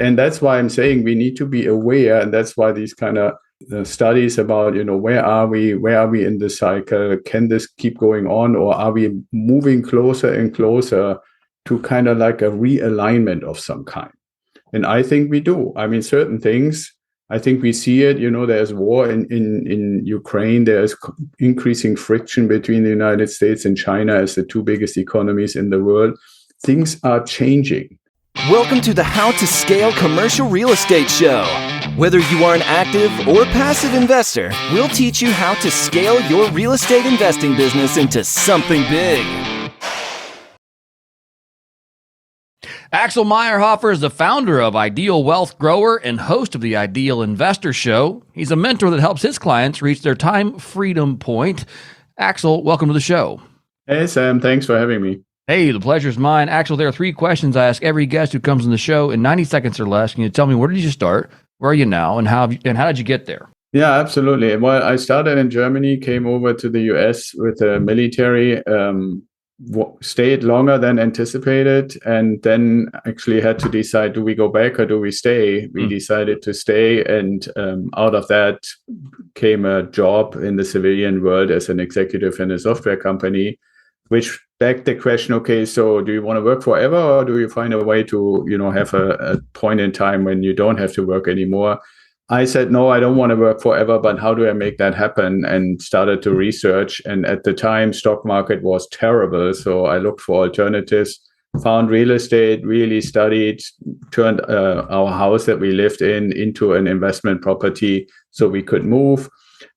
And that's why I'm saying we need to be aware, and that's why these kind of studies about, where are we in the cycle? Can this keep going on, or are we moving closer and closer to kind of like a realignment of some kind? And I think we do. I mean, certain things, I think we see it. There's war in Ukraine. There's increasing friction between the United States and China as the two biggest economies in the world. Things are changing. Welcome to the How to Scale Commercial Real Estate Show. Whether you are an active or passive investor, we'll teach you how to scale your real estate investing business into something big. Axel Meierhoefer is the founder of Ideal Wealth Grower and host of the Ideal Investor Show. He's a mentor that helps his clients reach their time freedom point. Axel, welcome to the show. Hey, Sam. Thanks for having me. Hey, the pleasure's mine. Axel, there are 3 questions I ask every guest who comes on the show in 90 seconds or less. Can you tell me, where did you start? Where are you now? And how did you get there? Yeah, absolutely. Well, I started in Germany, came over to the US with the military, stayed longer than anticipated, and then actually had to decide, do we go back or do we stay? We decided to stay, and out of that came a job in the civilian world as an executive in a software company, which begged the question, okay, so do you want to work forever, or do you find a way to, have a point in time when you don't have to work anymore? I said, no, I don't want to work forever, but how do I make that happen? And started to research. And at the time, stock market was terrible. So I looked for alternatives, found real estate, really studied, turned our house that we lived in into an investment property so we could move,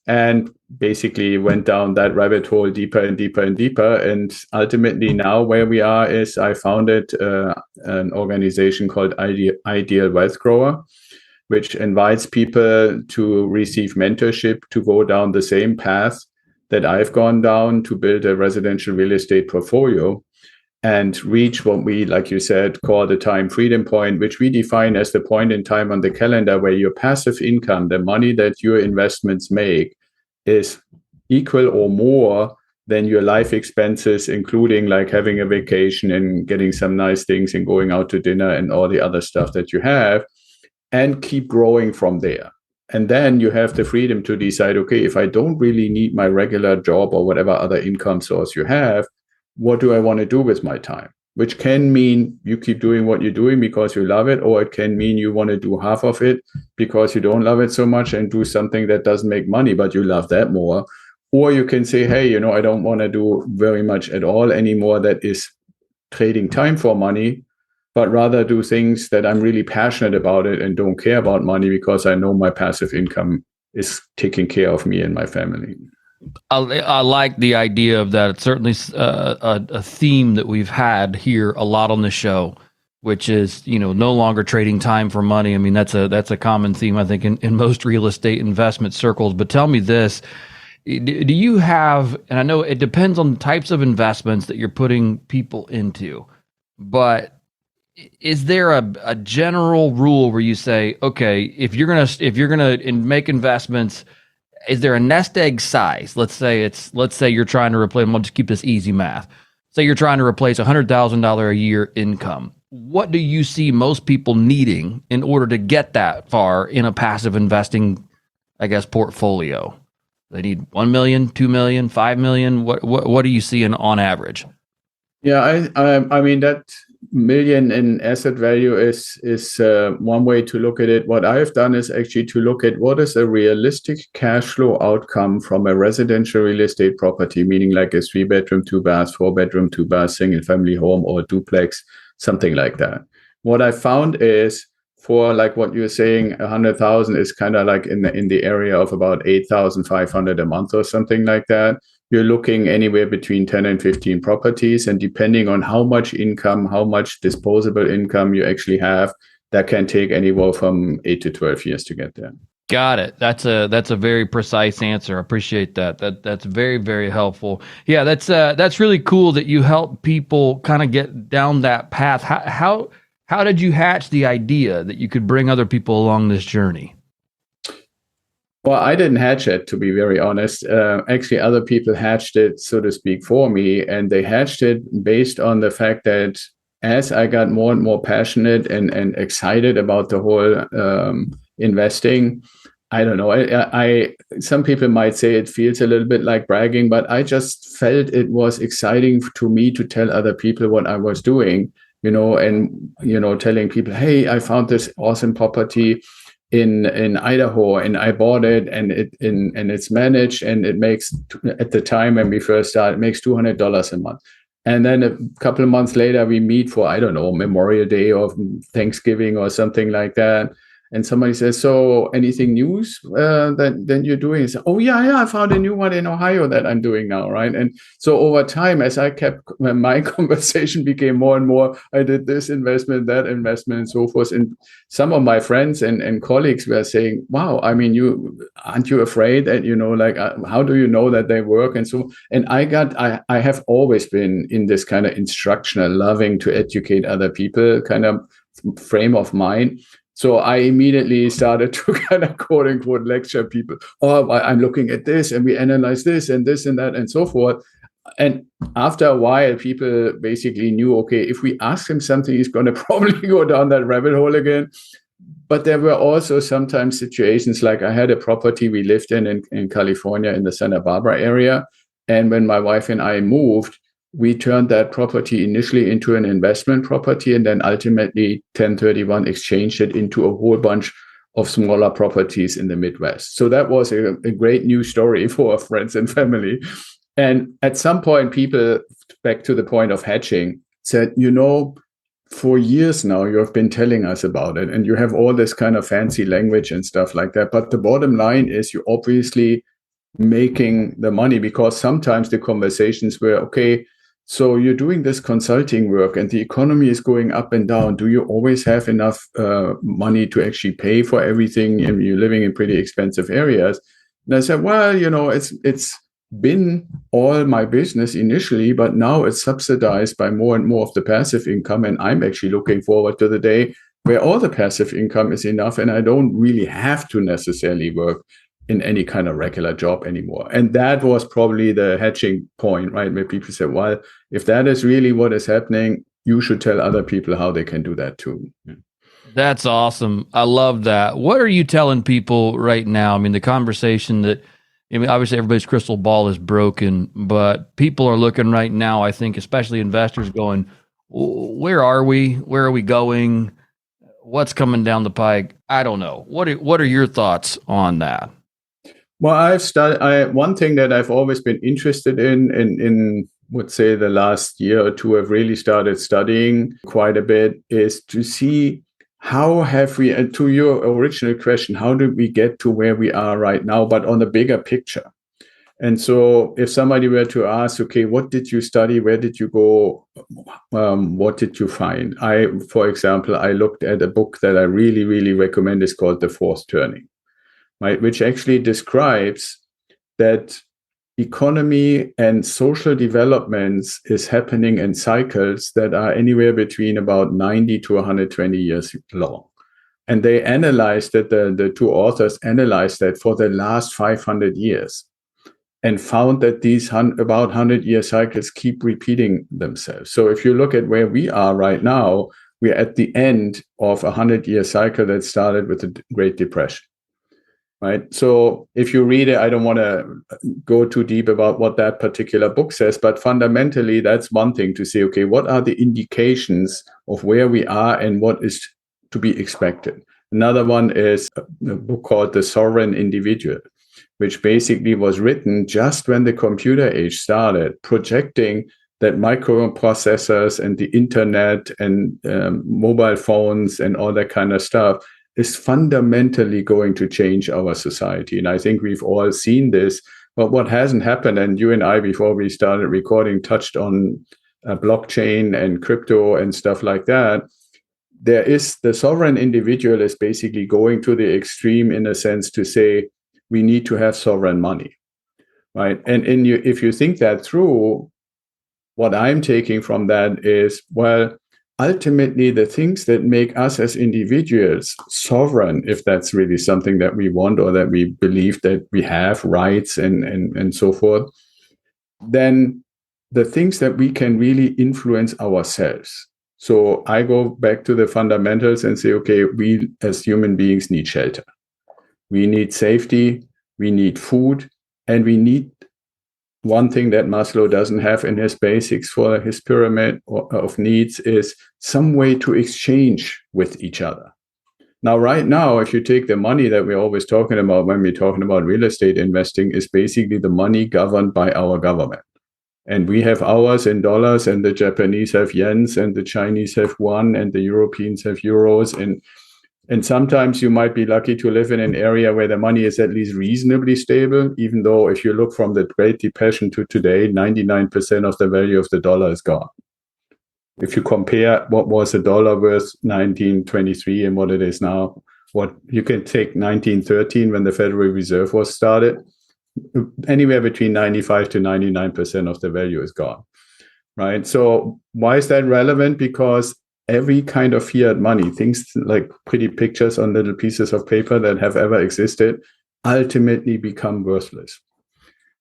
and basically went down that rabbit hole deeper and deeper and deeper. And ultimately now where we are is I founded an organization called Ideal Wealth Grower, which invites people to receive mentorship to go down the same path that I've gone down to build a residential real estate portfolio and reach what we, like you said, call the time freedom point, which we define as the point in time on the calendar where your passive income, the money that your investments make, is equal or more than your life expenses, including like having a vacation and getting some nice things and going out to dinner and all the other stuff that you have, and keep growing from there. And then you have the freedom to decide, okay, if I don't really need my regular job or whatever other income source you have, what do I want to do with my time? Which can mean you keep doing what you're doing because you love it, or it can mean you want to do half of it because you don't love it so much and do something that doesn't make money, but you love that more. Or you can say, hey, I don't want to do very much at all anymore that is trading time for money, but rather do things that I'm really passionate about it and don't care about money because I know my passive income is taking care of me and my family. I like the idea of that. It's certainly a theme that we've had here a lot on the show, which is, no longer trading time for money. I mean, that's a common theme, I think, in most real estate investment circles. But tell me this, do you have, and I know it depends on the types of investments that you're putting people into, but is there a general rule where you say, okay, if you're gonna make investments, is there a nest egg size? Let's say you're trying to replace, I'll just keep this easy math. Say you're trying to replace $100,000 a year income. What do you see most people needing in order to get that far in a passive investing, portfolio? They need 1 million, 2 million, 5 million. What are you seeing on average? Yeah, I mean that million in asset value is one way to look at it. What I've done is actually to look at what is a realistic cash flow outcome from a residential real estate property, meaning like a 3-bedroom, 2-bath, 4-bedroom, 2-bath, single family home or duplex, something like that. What I found is for like what you're saying, 100,000 is kind of like in the area of about 8,500 a month or something like that. You're looking anywhere between 10 and 15 properties. And depending on how much income, how much disposable income you actually have, that can take anywhere from 8 to 12 years to get there. Got it. That's a very precise answer. I appreciate that. That's very, very helpful. Yeah, that's really cool that you help people kind of get down that path. How did you hatch the idea that you could bring other people along this journey? Well, I didn't hatch it, to be very honest. Actually, other people hatched it, so to speak, for me. And they hatched it based on the fact that as I got more and more passionate and excited about the whole investing, I don't know. I some people might say it feels a little bit like bragging, but I just felt it was exciting to me to tell other people what I was doing, and telling people, hey, I found this awesome property in Idaho, and I bought it, and it's managed, and it makes, at the time when we first started, it makes $200 a month. And then a couple of months later, we meet for, I don't know, Memorial Day or Thanksgiving or something like that. And somebody says, so anything news that you're doing? I say, oh, yeah, I found a new one in Ohio that I'm doing now, right? And so over time, as when my conversation became more and more, I did this investment, that investment, and so forth. And some of my friends and colleagues were saying, wow, I mean, aren't you afraid that, how do you know that they work? And so, and I have always been in this kind of instructional, loving to educate other people kind of frame of mind. So I immediately started to kind of quote unquote lecture people. Oh, I'm looking at this, and we analyze this and that and so forth. And after a while, people basically knew, okay, if we ask him something, he's going to probably go down that rabbit hole again. But there were also sometimes situations like I had a property we lived in California in the Santa Barbara area. And when my wife and I moved, we turned that property initially into an investment property, and then ultimately 1031 exchanged it into a whole bunch of smaller properties in the Midwest. So that was a great news story for our friends and family. And at some point, people, back to the point of hedging, said, for years now, you have been telling us about it, and you have all this kind of fancy language and stuff like that. But the bottom line is you obviously making the money, because sometimes the conversations were, okay, so you're doing this consulting work and the economy is going up and down. Do you always have enough money to actually pay for everything? And you're living in pretty expensive areas. And I said, well, it's been all my business initially, but now it's subsidized by more and more of the passive income. And I'm actually looking forward to the day where all the passive income is enough and I don't really have to necessarily work in any kind of regular job anymore. And that was probably the hedging point, right? Where people say, well, if that is really what is happening, you should tell other people how they can do that too. Yeah. That's awesome. I love that. What are you telling people right now? I mean, the conversation obviously everybody's crystal ball is broken, but people are looking right now, I think, especially investors going, where are we? Where are we going? What's coming down the pike? I don't know. What are your thoughts on that? Well, one thing that I've always been interested in would say the last year or two, I've really started studying quite a bit, is to see how have we, and to your original question, how did we get to where we are right now, but on a bigger picture. And so if somebody were to ask, okay, what did you study? Where did you go? What did you find? For example, I looked at a book that I really, really recommend. It's called The Fourth Turning. Right, which actually describes that economy and social developments is happening in cycles that are anywhere between about 90 to 120 years long. And they analyzed that, the two authors analyzed that for the last 500 years and found that these about 100-year cycles keep repeating themselves. So if you look at where we are right now, we're at the end of a 100-year cycle that started with the Great Depression. Right. So if you read it, I don't want to go too deep about what that particular book says, but fundamentally, that's one thing to say, okay, what are the indications of where we are and what is to be expected? Another one is a book called The Sovereign Individual, which basically was written just when the computer age started, projecting that microprocessors and the internet and mobile phones and all that kind of stuff is fundamentally going to change our society. And I think we've all seen this, but what hasn't happened, and you and I, before we started recording, touched on blockchain and crypto and stuff like that. There is the sovereign individual is basically going to the extreme in a sense to say, we need to have sovereign money, right? And if you think that through, what I'm taking from that is, well, ultimately, the things that make us as individuals sovereign, if that's really something that we want or that we believe that we have rights and so forth, then the things that we can really influence ourselves So I go back to the fundamentals and say, okay, we as human beings need shelter. We need safety, we need food, and we need one thing that Maslow doesn't have in his basics for his pyramid of needs is some way to exchange with each other. Now, right now, if you take the money that we're always talking about when we're talking about real estate investing, is basically the money governed by our government. And we have ours in dollars, and the Japanese have yens, and the Chinese have yuan, and the Europeans have euros. And sometimes you might be lucky to live in an area where the money is at least reasonably stable, even though if you look from the Great Depression to today, 99% of the value of the dollar is gone. If you compare what was a dollar worth 1923 and what it is now, what you can take 1913 when the Federal Reserve was started, anywhere between 95 to 99% of the value is gone, right? So why is that relevant? Because every kind of fiat money, things like pretty pictures on little pieces of paper that have ever existed, ultimately become worthless.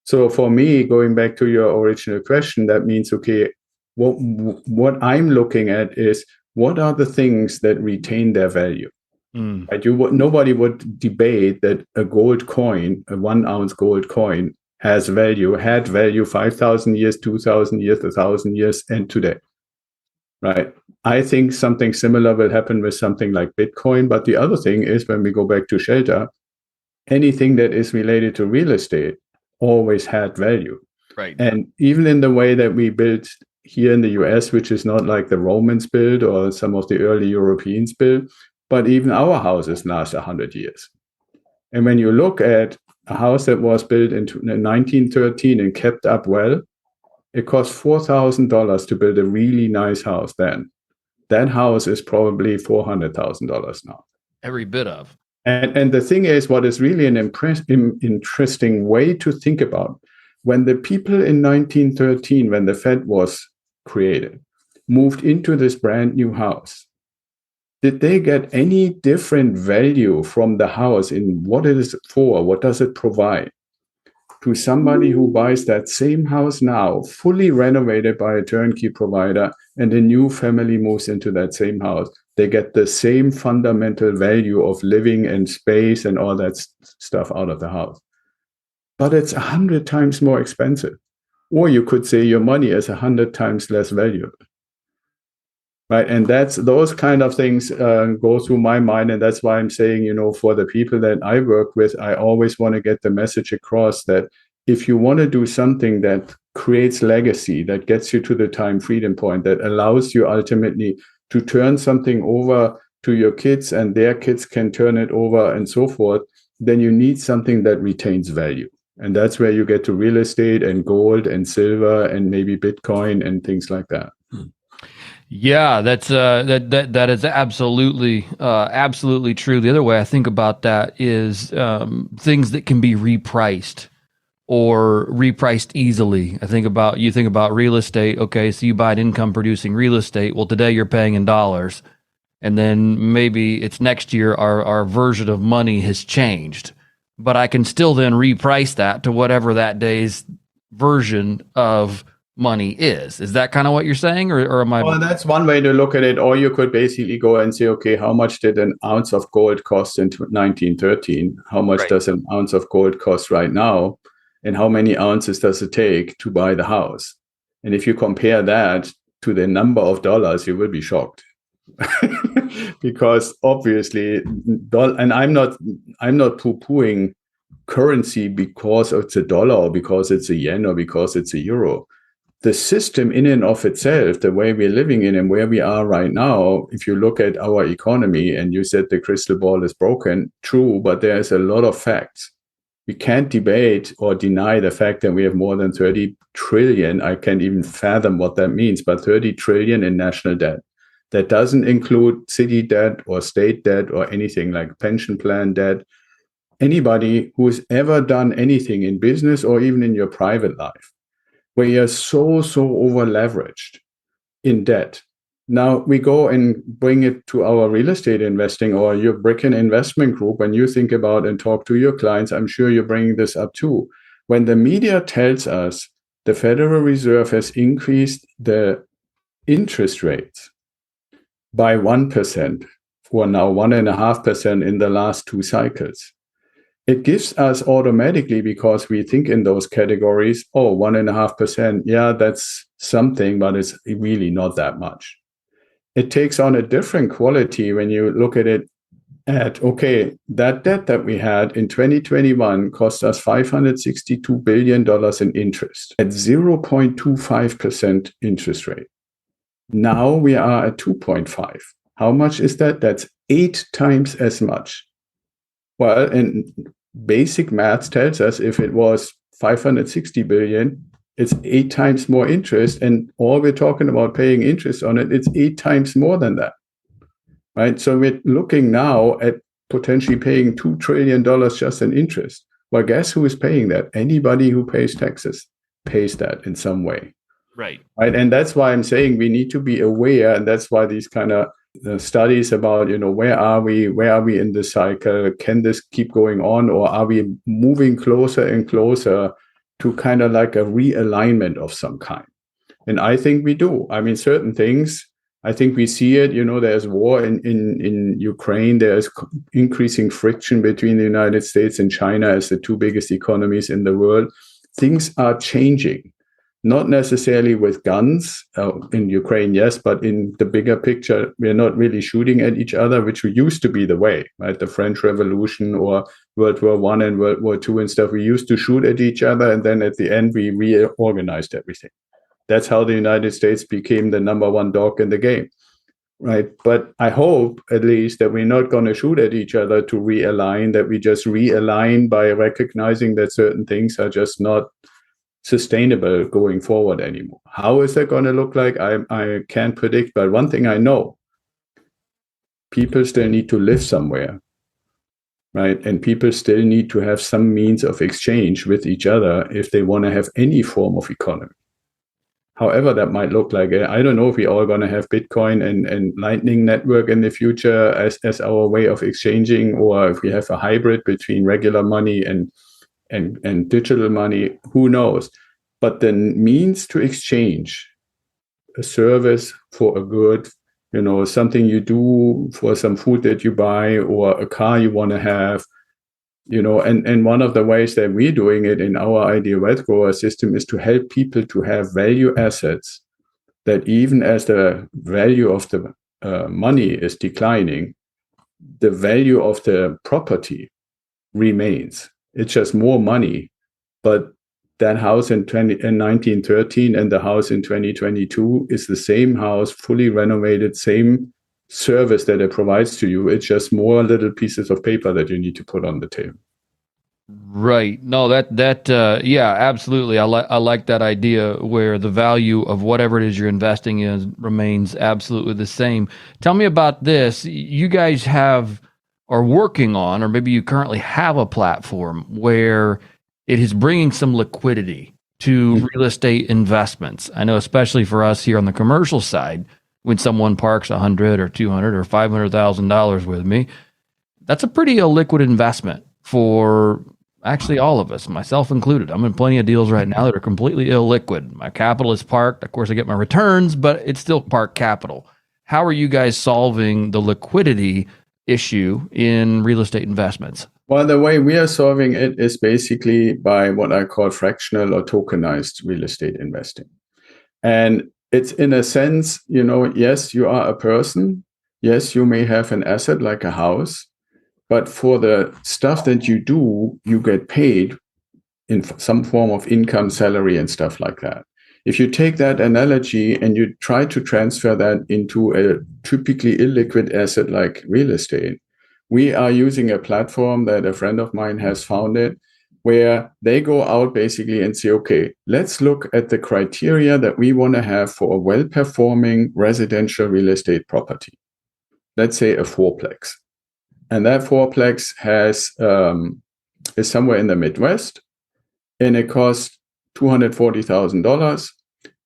So for me, going back to your original question, that means, okay, what I'm looking at is what are the things that retain their value? Right? Nobody would debate that a gold coin, a 1 ounce gold coin, had value 5,000 years, 2,000 years, 1,000 years, and today. Right? I think something similar will happen with something like Bitcoin. But the other thing is, when we go back to shelter, anything that is related to real estate always had value. Right. And even in the way that we built here in the US, which is not like the Romans built or some of the early Europeans built, but even our houses last 100 years. And when you look at a house that was built in 1913 and kept up well, it cost $4,000 to build a really nice house then. That house is probably $400,000 now. Every bit of. And the thing is, what is really an interesting way to think about, when the people in 1913, when the Fed was created, moved into this brand new house, did they get any different value from the house in what it is for, what does it provide, to somebody who buys that same house now, fully renovated by a turnkey provider, and a new family moves into that same house? They get the same fundamental value of living and space and all that stuff out of the house. But it's 100 times more expensive. Or you could say your money is 100 times less valuable. Right. And those kind of things go through my mind. And that's why I'm saying, for the people that I work with, I always want to get the message across that if you want to do something that creates legacy, that gets you to the time freedom point, that allows you ultimately to turn something over to your kids and their kids can turn it over and so forth, then you need something that retains value. And that's where you get to real estate and gold and silver and maybe Bitcoin and things like that. Yeah, that's that is absolutely true. The other way I think about that is things that can be repriced or repriced easily. You think about real estate. Okay, so you buy an income producing real estate. Well, today you're paying in dollars, and then maybe it's next year our version of money has changed, but I can still then reprice that to whatever that day's version of money is. Is that kind of what you're saying, or am I? Well, that's one way to look at it. Or you could basically go and say, okay, how much did an ounce of gold cost in 1913? How much does an ounce of gold cost right now? And how many ounces does it take to buy the house? And if you compare that to the number of dollars, you will be shocked. Because obviously, and I'm not poo-pooing currency because it's a dollar or because it's a yen or because it's a euro. The system in and of itself, the way we're living in and where we are right now, if you look at our economy, and you said the crystal ball is broken, true, but there's a lot of facts. We can't debate or deny the fact that we have more than 30 trillion. I can't even fathom what that means, but 30 trillion in national debt. That doesn't include city debt or state debt or anything like pension plan debt. Anybody who's ever done anything in business or even in your private life, where you're so over leveraged in debt. Now we go and bring it to our real estate investing or your Bricken investment group. When you think about and talk to your clients, I'm sure you're bringing this up too. When the media tells us the Federal Reserve has increased the interest rates by 1%, or now 1.5% in the last 2 cycles. It gives us automatically, because we think in those categories, 1.5%, yeah, that's something, but it's really not that much. It takes on a different quality when you look at it okay, that debt that we had in 2021 cost us $562 billion in interest at 0.25% interest rate. Now we are at 2.5. How much is that? That's 8 times as much. Well, and basic math tells us if it was 560 billion, it's 8 times more interest. And all we're talking about paying interest on it, it's 8 times more than that. Right? So we're looking now at potentially paying $2 trillion just in interest. Well, guess who is paying that? Anybody who pays taxes pays that in some way. Right. And that's why I'm saying we need to be aware. And that's why these kind of studies about, where are we in the cycle? Can this keep going on? Or are we moving closer and closer to kind of like a realignment of some kind? And I think we do. I mean, certain things, I think we see it, there's war in Ukraine. There's increasing friction between the United States and China as the 2 biggest economies in the world. Things are changing, not necessarily with guns in Ukraine, yes, but in the bigger picture, we're not really shooting at each other, which used to be the way, right? The French Revolution or World War I and World War II and stuff, we used to shoot at each other. And then at the end, we reorganized everything. That's how the United States became the number 1 dog in the game, right? But I hope at least that we're not going to shoot at each other to realign, that we just realign by recognizing that certain things are just not sustainable going forward anymore. How is that going to look like? I can't predict, but one thing I know, people still need to live somewhere, right? And people still need to have some means of exchange with each other if they want to have any form of economy. However that might look like. I don't know if we're all going to have Bitcoin and Lightning Network in the future as our way of exchanging, or if we have a hybrid between regular money and digital money, who knows? But the means to exchange a service for a good, something you do for some food that you buy or a car you want to have, and one of the ways that we're doing it in our Ideal Wealth Grower system is to help people to have value assets that even as the value of the money is declining, the value of the property remains. It's just more money, but that house in 1913 and the house in 2022 is the same house, fully renovated, same service that it provides to you. It's just more little pieces of paper that you need to put on the table. Right. No, yeah, absolutely. I like that idea where the value of whatever it is you're investing in remains absolutely the same. Tell me about this. You guys are working on, or maybe you currently have a platform where it is bringing some liquidity to real estate investments. I know, especially for us here on the commercial side, when someone parks $100 or $200 or $500,000 with me, that's a pretty illiquid investment for actually all of us, myself included. I'm in plenty of deals right now that are completely illiquid. My capital is parked. Of course, I get my returns, but it's still parked capital. How are you guys solving the liquidity issue in real estate investments? Well, the way we are solving it is basically by what I call fractional or tokenized real estate investing. And it's in a sense, yes, you are a person. Yes, you may have an asset like a house, but for the stuff that you do, you get paid in some form of income, salary, and stuff like that. If you take that analogy and you try to transfer that into a typically illiquid asset like real estate, we are using a platform that a friend of mine has founded where they go out basically and say, okay, let's look at the criteria that we want to have for a well-performing residential real estate property. Let's say a fourplex. And that fourplex is somewhere in the Midwest, and it costs $240,000.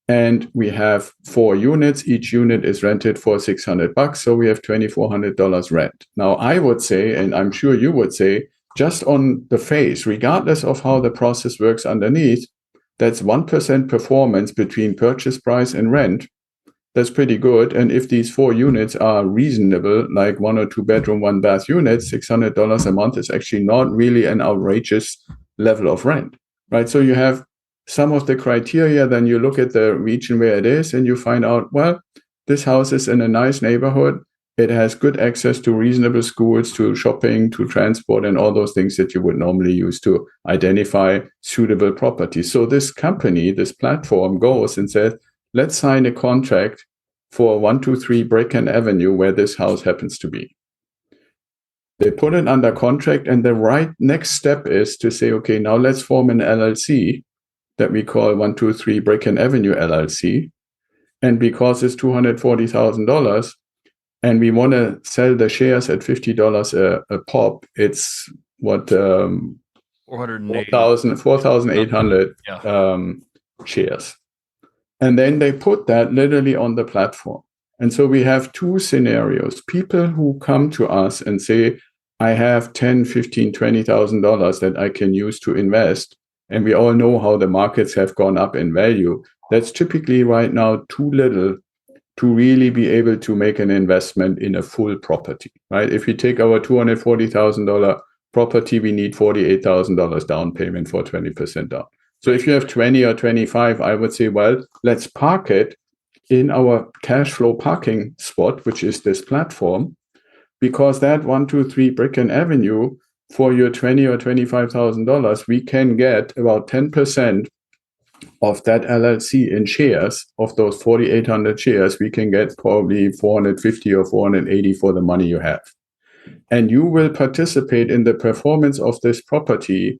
And we have 4 units. Each unit is rented for $600. So we have $2,400 rent. Now, I would say, and I'm sure you would say, just on the face, regardless of how the process works underneath, that's 1% performance between purchase price and rent. that's pretty good. And if these 4 units are reasonable, like 1 or 2 bedroom, 1 bath units, $600 a month is actually not really an outrageous level of rent, right? So you have some of the criteria, then you look at the region where it is and you find out, well, this house is in a nice neighborhood. It has good access to reasonable schools, to shopping, to transport, and all those things that you would normally use to identify suitable property. So this company, this platform goes and says, let's sign a contract for 123 Bricken Avenue, where this house happens to be. They put it under contract, and the right next step is to say, okay, now let's form an LLC that we call 123 Bricken Avenue LLC. And because it's $240,000, and we want to sell the shares at $50 a pop, it's what 4,800 shares. And then they put that literally on the platform. And so we have 2 scenarios. People who come to us and say, I have $10,000, $15,000, $20,000 that I can use to invest. And we all know how the markets have gone up in value. That's typically right now too little to really be able to make an investment in a full property, right? If we take our $240,000 property, we need $48,000 down payment for 20% down. So if you have 20 or 25, I would say, well, let's park it in our cash flow parking spot, which is this platform, because that 123 Bricken Avenue, for your $20,000 or $25,000, we can get about 10% of that LLC in shares. Of those 4,800 shares, we can get probably 450 or 480 for the money you have. And you will participate in the performance of this property,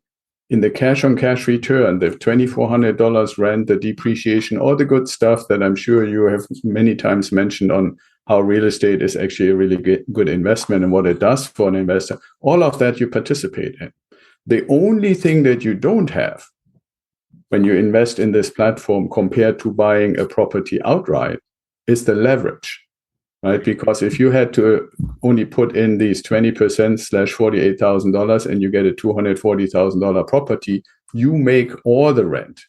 in the cash-on-cash return, the $2,400 rent, the depreciation, all the good stuff that I'm sure you have many times mentioned on how real estate is actually a really good investment and what it does for an investor. All of that you participate in. The only thing that you don't have when you invest in this platform compared to buying a property outright is the leverage, right? Because if you had to only put in these 20% / $48,000 and you get a $240,000 property, you make all the rent.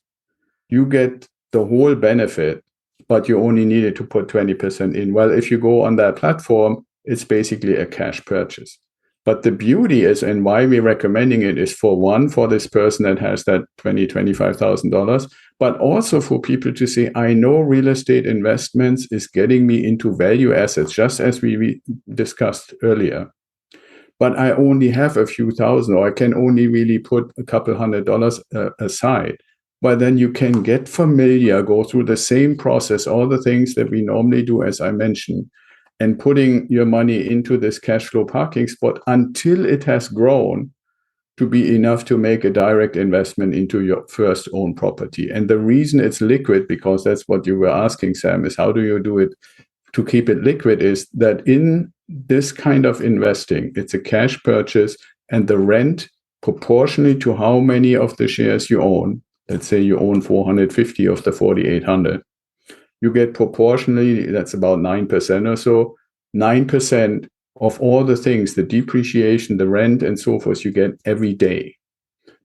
You get the whole benefit, but you only needed to put 20% in. Well, if you go on that platform, it's basically a cash purchase. But the beauty is, and why we're recommending it, is for one, for this person that has that $20,000, $25,000, but also for people to say, I know real estate investments is getting me into value assets, just as we discussed earlier. But I only have a few thousand, or I can only really put a couple $100 aside. Well, then you can get familiar, go through the same process, all the things that we normally do, as I mentioned, and putting your money into this cash flow parking spot until it has grown to be enough to make a direct investment into your first own property. And the reason it's liquid, because that's what you were asking, Sam, is how do you do it to keep it liquid, is that in this kind of investing, it's a cash purchase, and the rent proportionally to how many of the shares you own, let's say you own 450 of the 4,800, you get proportionally, that's about 9% or so, 9% of all the things, the depreciation, the rent, and so forth, you get every day.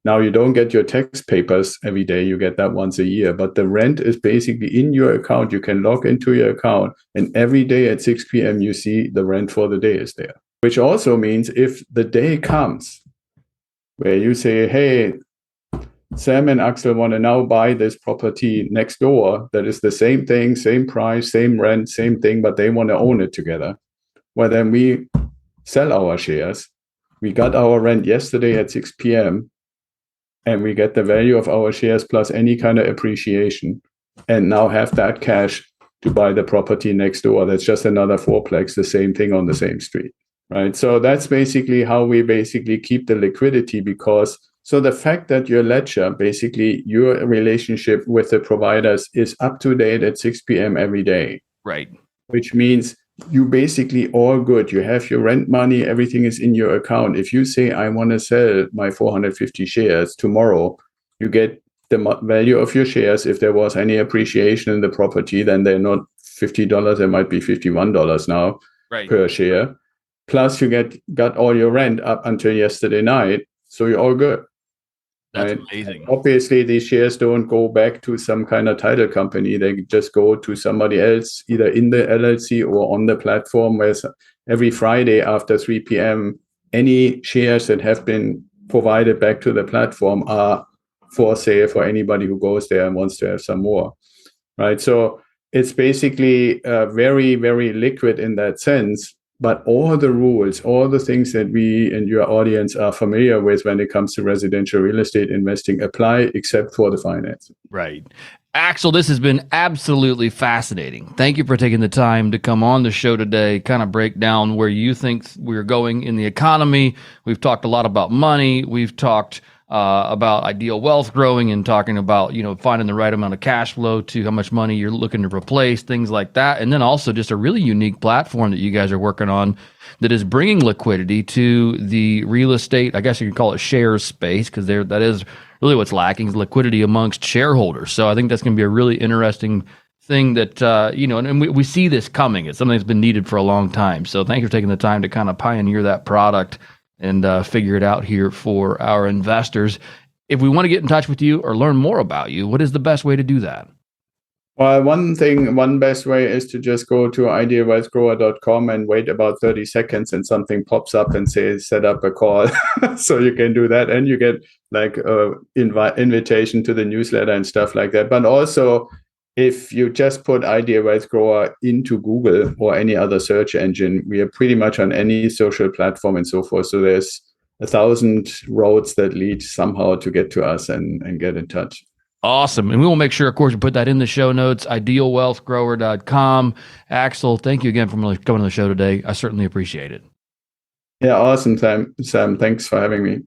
Now, you don't get your tax papers every day, you get that once a year, but the rent is basically in your account. You can log into your account, and every day at 6 p.m., you see the rent for the day is there. Which also means if the day comes where you say, hey, Sam and Axel want to now buy this property next door that is the same thing, same price, same rent, same thing, but they want to own it together. Well, then we sell our shares. We got our rent yesterday at 6 p.m. and we get the value of our shares plus any kind of appreciation, and now have that cash to buy the property next door. That's just another fourplex, the same thing on the same street, right? So that's basically how we basically keep the liquidity, because so the fact that your ledger, basically your relationship with the providers, is up to date at 6 p.m. every day. Right. Which means you basically all good. You have your rent money, everything is in your account. If you say, I want to sell my 450 shares tomorrow, you get the value of your shares. If there was any appreciation in the property, then they're not $50, they might be $51 now per share. Plus you got all your rent up until yesterday night. So you're all good. That's right? amazing. Obviously, these shares don't go back to some kind of title company. They just go to somebody else, either in the LLC or on the platform, where every Friday after 3 p.m., any shares that have been provided back to the platform are for sale for anybody who goes there and wants to have some more, right? So it's basically very, very liquid in that sense. But all the rules, all the things that we and your audience are familiar with when it comes to residential real estate investing apply, except for the financing. Right. Axel, this has been absolutely fascinating. Thank you for taking the time to come on the show today, kind of break down where you think we're going in the economy. We've talked a lot about money. We've talked about ideal wealth growing and talking about, finding the right amount of cash flow to how much money you're looking to replace, things like that. And then also just a really unique platform that you guys are working on that is bringing liquidity to the real estate, I guess you could call it shares space, because that is really what's lacking, is liquidity amongst shareholders. So I think that's going to be a really interesting thing that, and we see this coming. It's something that's been needed for a long time. So thank you for taking the time to kind of pioneer that product and figure it out here for our investors. If we want to get in touch with you or learn more about you, what is the best way to do that? Well, one best way is to just go to idealwealthgrower.com and wait about 30 seconds and something pops up and says, set up a call. So you can do that and you get like invitation to the newsletter and stuff like that. But also, if you just put Ideal Wealth Grower into Google or any other search engine, we are pretty much on any social platform and so forth. So there's 1,000 roads that lead somehow to get to us and get in touch. Awesome. And we will make sure, of course, we put that in the show notes, idealwealthgrower.com. Axel, thank you again for coming on the show today. I certainly appreciate it. Yeah, awesome, Sam. Thanks for having me.